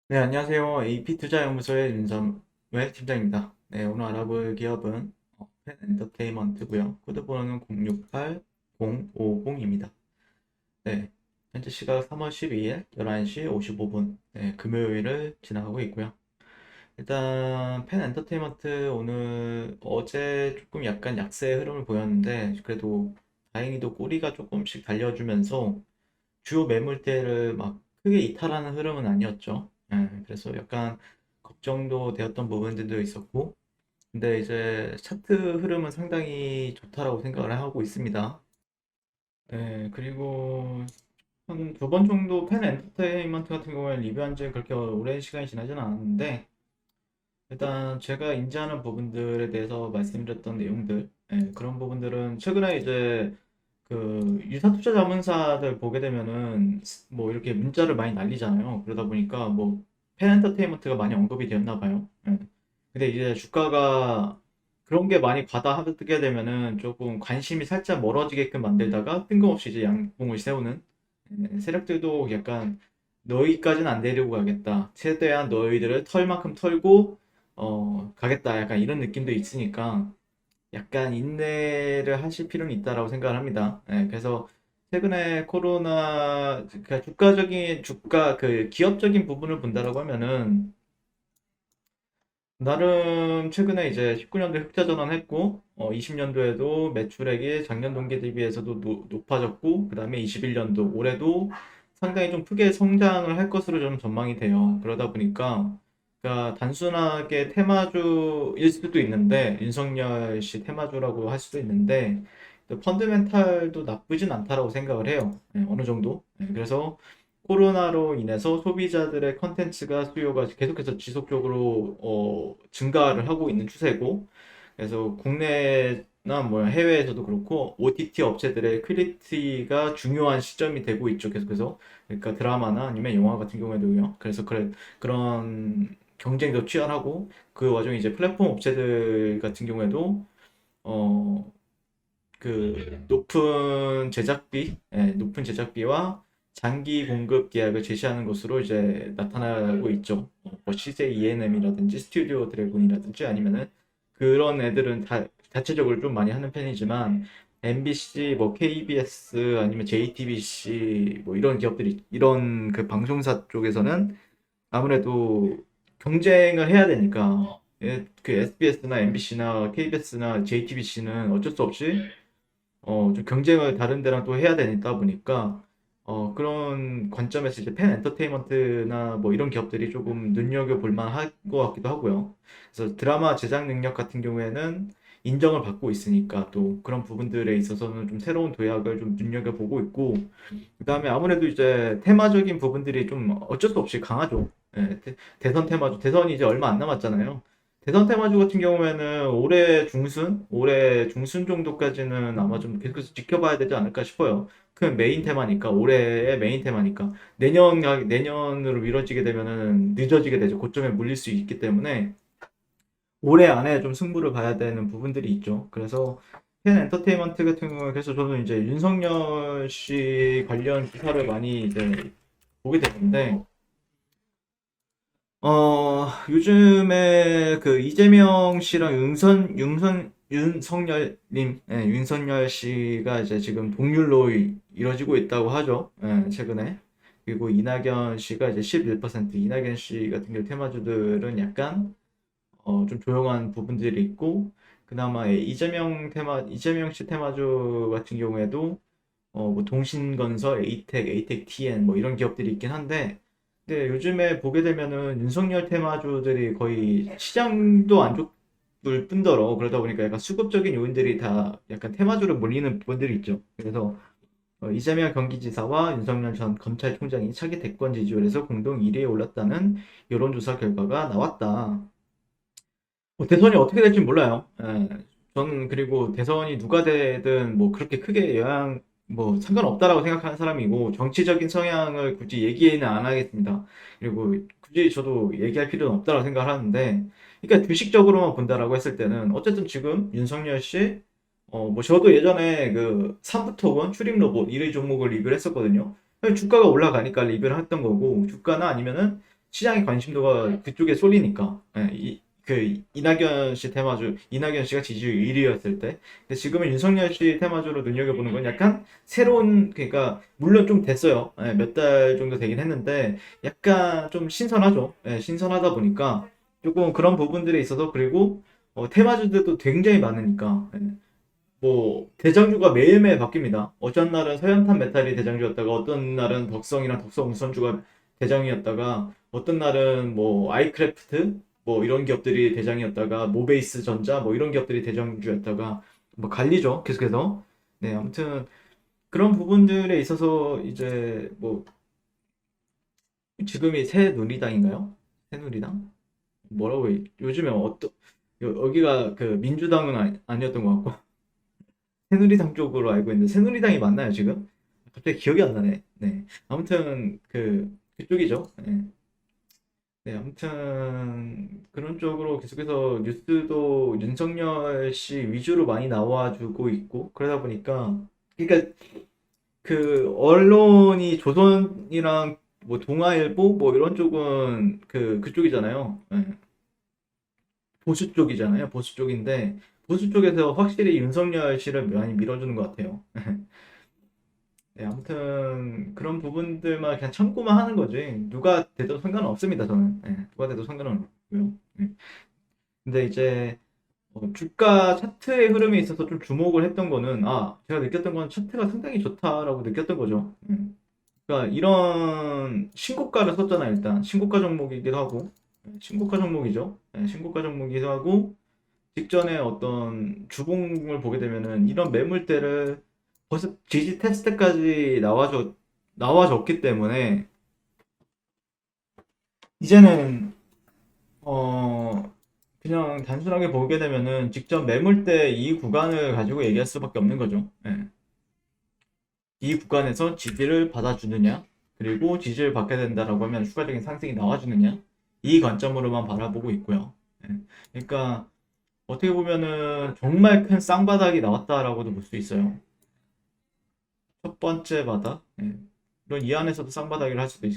네, 안녕하세요. AP투자연구소의 윤선외 팀장입니다. 네, 오늘 알아볼 기업은 펜 엔터테인먼트고요. 코드번호는 068050입니다. 네, 현재 시각 3월 12일 11시 55분, 네, 금요일을 지나가고 있고요. 일단 펜 엔터테인먼트 오늘 어제 조금 약간 약세의 흐름을 보였는데 그래도 다행히도 꼬리가 조금씩 달려주면서 주요 매물대를 막 크게 이탈하는 흐름은 아니었죠. 그래서 약간 걱정도 되었던 부분들도 있었고, 근데 이제 차트 흐름은 상당히 좋다라고 생각을 하고 있습니다. 그리고 한 두 번 정도 펜 엔터테인먼트 같은 경우에 리뷰한 지 그렇게 오랜 시간이 지나지는 않았는데, 일단 제가 인지하는 부분들에 대해서 말씀드렸던 내용들, 그런 부분들은 최근에 이제 그 유사 투자 자문사들 보게 되면은 뭐 이렇게 문자를 많이 날리잖아요. 그러다 보니까 뭐 팬엔터테인먼트가 많이 언급이 되었나 봐요. 근데 이제 주가가 그런 게 많이 과다하게 되면은 조금 관심이 살짝 멀어지게끔 만들다가 뜬금없이 이제 양봉을 세우는 세력들도 약간 너희까지는 안 데리고 가겠다. 최대한 너희들을 털 만큼 털고 가겠다. 약간 이런 느낌도 있으니까 약간 인내를 하실 필요는 있다라고 생각을 합니다. 그래서 최근에 코로나 그 주가 그 기업적인 부분을 본다라고 하면은 나름 최근에 이제 19년도에 흑자 전환했고 20년도에도 매출액이 작년 동기 대비해서도 높아졌고 그다음에 21년도 올해도 상당히 좀 크게 성장을 할 것으로 좀 전망이 돼요. 그러다 보니까 그러니까 단순하게 테마주일 수도 있는데 윤석열 씨 테마주라고 할 수도 있는데 또 펀드멘탈도 나쁘진 않다라고 생각을 해요. 어느 정도. 그래서 코로나로 인해서 소비자들의 컨텐츠가 수요가 계속해서 지속적으로 증가를 하고 있는 추세고, 그래서 국내나 뭐 해외에서도 그렇고 OTT 업체들의 퀄리티가 중요한 시점이 되고 있죠. 계속해서. 그러니까 드라마나 아니면 영화 같은 경우에도요. 그래서 그런 경쟁도 치열하고 그 와중에 이제 플랫폼 업체들 같은 경우에도 어, 높은 제작비와 장기 공급 계약을 제시하는 것으로 이제 나타나고 있죠. 뭐 CJ ENM이라든지 스튜디오 드래곤이라든지 아니면은 그런 애들은 다 자체적으로 좀 많이 하는 편이지만 MBC, 뭐 KBS 아니면 JTBC 뭐 이런 기업들이 이런 그 방송사 쪽에서는 아무래도 경쟁을 해야 되니까 그 SBS나 MBC나 KBS나 JTBC는 어쩔 수 없이 좀 경쟁을 다른 데랑 또 해야 되다 보니까 그런 관점에서 이제 팬 엔터테인먼트나 뭐 이런 기업들이 조금 눈여겨볼 만할 것 같기도 하고요. 그래서 드라마 제작 능력 같은 경우에는 인정을 받고 있으니까 또 그런 부분들에 있어서는 좀 새로운 도약을 좀 눈여겨보고 있고, 그다음에 아무래도 이제 테마적인 부분들이 좀 어쩔 수 없이 강하죠. 대선 테마주, 대선이 이제 얼마 안 남았잖아요. 대선 테마주 같은 경우에는 올해 중순 정도까지는 아마 좀 계속해서 지켜봐야 되지 않을까 싶어요. 그 메인 테마니까, 올해의 메인 테마니까, 내년으로 미뤄지게 되면은 늦어지게 되죠. 고점에 물릴 수 있기 때문에, 올해 안에 좀 승부를 봐야 되는 부분들이 있죠. 그래서 펜 엔터테인먼트 같은 경우에 그래서 저는 이제 윤석열 씨 관련 기사를 많이 이제 보게 되는데 요즘에 그 이재명 씨랑 윤석열님, 윤석열 씨가 이제 지금 동률로 이뤄지고 있다고 하죠. 최근에. 그리고 이낙연 씨가 이제 11%, 이낙연 씨 같은 경우 테마주들은 약간 좀 조용한 부분들이 있고, 그나마 이재명 씨 테마주 같은 경우에도, 뭐, 동신건설, 에이텍 TN, 뭐, 이런 기업들이 있긴 한데, 근데 요즘에 보게 되면은 윤석열 테마주들이 거의 시장도 안 좋을 뿐더러, 그러다 보니까 약간 수급적인 요인들이 다 약간 테마주로 몰리는 부분들이 있죠. 그래서, 이재명 경기지사와 윤석열 전 검찰총장이 차기 대권 지지율에서 공동 1위에 올랐다는 여론조사 결과가 나왔다. 뭐 대선이 어떻게 될지 몰라요. 저는 그리고 대선이 누가 되든 뭐 그렇게 크게 뭐 상관없다라고 생각하는 사람이고 정치적인 성향을 굳이 얘기는 안 하겠습니다. 그리고 굳이 저도 얘기할 필요는 없다라고 생각을 하는데, 그러니까 주식적으로만 본다라고 했을 때는 어쨌든 지금 윤석열 씨, 뭐 저도 예전에 그 삼부토건 추림 로봇 1위 종목을 리뷰를 했었거든요. 주가가 올라가니까 리뷰를 했던 거고, 주가나 아니면은 시장의 관심도가 그쪽에 쏠리니까. 예, 그 이낙연 씨 테마주, 이낙연 씨가 지지율 1위였을 때, 근데 지금은 윤석열 씨 테마주로 눈여겨보는 건 약간 새로운, 그러니까 물론 좀 됐어요. 몇 달 정도 되긴 했는데 약간 좀 신선하죠. 신선하다 보니까 조금 그런 부분들에 있어서, 그리고 테마주들도 굉장히 많으니까. 뭐 대장주가 매일매일 바뀝니다. 어떤 날은 서현탄 메탈이 대장주였다가, 어떤 날은 덕성이랑 덕성 우선주가 대장이었다가, 어떤 날은 뭐 아이크래프트 뭐 이런 기업들이 대장이었다가, 모베이스 전자 뭐 이런 기업들이 대장주였다가, 뭐 갈리죠 계속해서. 네, 아무튼 그런 부분들에 있어서 이제 뭐 지금이 새누리당인가요? 새누리당? 뭐라고 요즘에 여기가 그 민주당은 아니었던 것 같고 새누리당 쪽으로 알고 있는데, 새누리당이 맞나요 지금? 갑자기 기억이 안 나네. 네. 아무튼 그쪽이죠. 네. 네, 아무튼 그런 쪽으로 계속해서 뉴스도 윤석열 씨 위주로 많이 나와주고 있고, 그러다 보니까, 그러니까 그 언론이 조선이랑 뭐 동아일보 뭐 이런 쪽은 그쪽이잖아요. 네. 보수 쪽이잖아요. 보수 쪽인데 보수 쪽에서 확실히 윤석열 씨를 많이 밀어주는 것 같아요. 네, 아무튼 그런 부분들만 그냥 참고만 하는 거지. 누가 돼도 상관은 없습니다, 저는. 네, 누가 돼도 상관은 없고요. 네. 근데 이제 주가 차트의 흐름에 있어서 좀 주목을 했던 거는, 제가 느꼈던 건 차트가 상당히 좋다라고 느꼈던 거죠. 그러니까 이런 신고가를 썼잖아요. 일단 신고가 종목이기도 하고, 신고가 종목이죠. 신고가 종목이기도 하고, 직전에 어떤 주봉을 보게 되면은 이런 매물대를 벌써 지지 테스트까지 나와줬기 때문에, 이제는 그냥 단순하게 보게 되면은 직전 매물대 이 구간을 가지고 얘기할 수밖에 없는 거죠. 예. 이 구간에서 지지를 받아주느냐, 그리고 지지를 받게 된다라고 하면 추가적인 상승이 나와주느냐, 이 관점으로만 바라보고 있고요. 예. 그러니까 어떻게 보면은 정말 큰 쌍바닥이 나왔다라고도 볼 수 있어요. 첫 번째 바닥, 물론 이 안에서도 쌍바닥이라 할 수도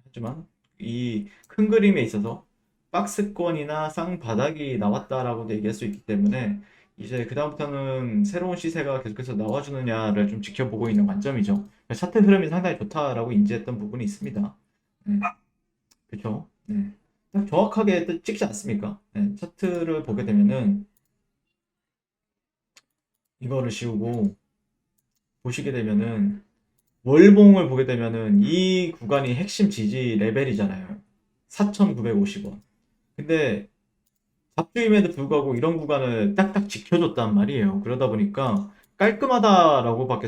하지만, 이 큰 그림에 있어서 박스권이나 쌍바닥이 나왔다라고도 얘기할 수 있기 때문에, 이제 그다음부터는 새로운 시세가 계속해서 나와주느냐를 좀 지켜보고 있는 관점이죠. 차트 흐름이 상당히 좋다라고 인지했던 부분이 있습니다. 네, 그렇죠. 네. 딱 정확하게 찍지 않습니까? 네, 차트를 보게 되면은 이거를 씌우고 보시게 되면은, 월봉을 보게 되면은 이 구간이 핵심 지지 레벨이잖아요. 4,950원. 근데 잡주임에도 불구하고 이런 구간을 딱딱 지켜줬단 말이에요. 그러다 보니까 깔끔하다라고밖에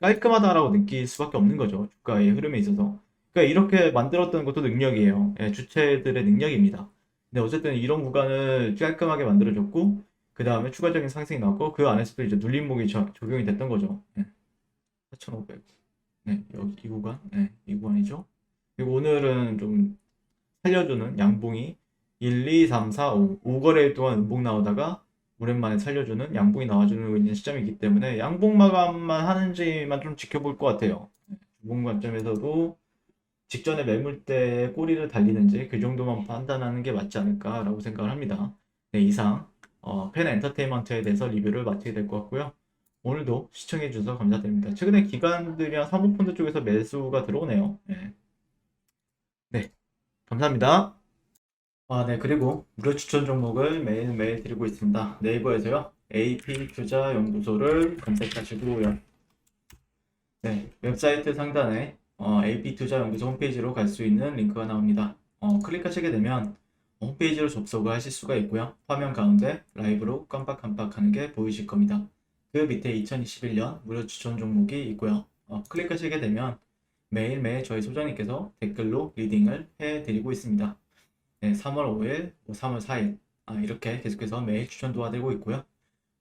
깔끔하다라고 느낄 수밖에 없는 거죠. 주가의 흐름에 있어서. 그러니까 이렇게 만들었던 것도 능력이에요. 주체들의 능력입니다. 근데 어쨌든 이런 구간을 깔끔하게 만들어줬고, 그 다음에 추가적인 상승이 나왔고, 그 안에서도 이제 눌림목이 적용이 됐던 거죠. 4,500. 네, 여기 이 구간, 이 구간이죠. 그리고 오늘은 좀 살려주는 양봉이 1, 2, 3, 4, 5, 5거래일 동안 음봉 나오다가 오랜만에 살려주는 양봉이 나와주는 있는 시점이기 때문에, 양봉 마감만 하는지만 좀 지켜볼 것 같아요. 주봉 관점에서도 직전에 매물대 꼬리를 달리는지 그 정도만 판단하는 게 맞지 않을까라고 생각을 합니다. 네, 이상 펜 엔터테인먼트에 대해서 리뷰를 마치게 될 것 같고요. 오늘도 시청해 주셔서 감사드립니다. 최근에 기관들이랑 사모펀드 쪽에서 매수가 들어오네요. 네, 네, 감사합니다. 네, 그리고 무료 추천 종목을 매일매일 드리고 있습니다. 네이버에서요, AP투자연구소를 검색하시고요. 네, 웹사이트 상단에 AP투자연구소 홈페이지로 갈 수 있는 링크가 나옵니다. 클릭하시게 되면 홈페이지로 접속을 하실 수가 있고요. 화면 가운데 라이브로 깜빡깜빡하는 게 보이실 겁니다. 그 밑에 2021년 무료 추천 종목이 있고요. 클릭하시게 되면 매일매일 저희 소장님께서 댓글로 리딩을 해드리고 있습니다. 네, 3월 5일, 3월 4일 이렇게 계속해서 매일 추천 도와드리고 있고요.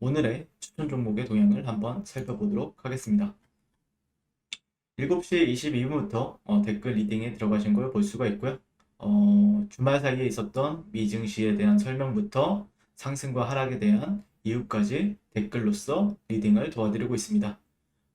오늘의 추천 종목의 동향을 한번 살펴보도록 하겠습니다. 7시 22분부터 댓글 리딩에 들어가신 걸 볼 수가 있고요. 주말 사이에 있었던 미증시에 대한 설명부터 상승과 하락에 대한 이유까지 댓글로서 리딩을 도와드리고 있습니다.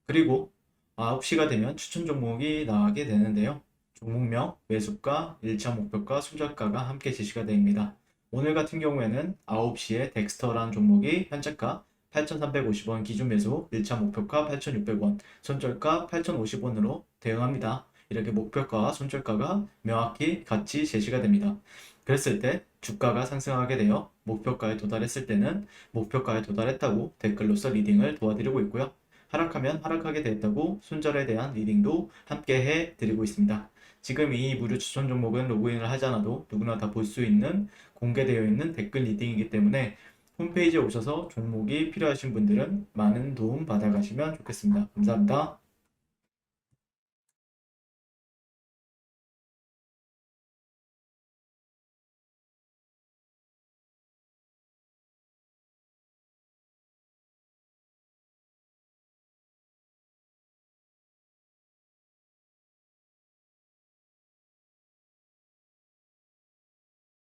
그리고 9시가 되면 추천 종목이 나가게 되는데요. 종목명, 매수가, 1차 목표가, 손절가가 함께 제시가 됩니다. 오늘 같은 경우에는 9시에 덱스터라는 종목이 현재가 8,350원 기준 매수, 1차 목표가 8,600원, 손절가 8,050원으로 대응합니다. 이렇게 목표가와 손절가가 명확히 같이 제시가 됩니다. 그랬을 때 주가가 상승하게 되어 목표가에 도달했을 때는 목표가에 도달했다고 댓글로서 리딩을 도와드리고 있고요. 하락하면 하락하게 되었다고 손절에 대한 리딩도 함께 해드리고 있습니다. 지금 이 무료 추천 종목은 로그인을 하지 않아도 누구나 다 볼 수 있는 공개되어 있는 댓글 리딩이기 때문에 홈페이지에 오셔서 종목이 필요하신 분들은 많은 도움 받아가시면 좋겠습니다. 감사합니다.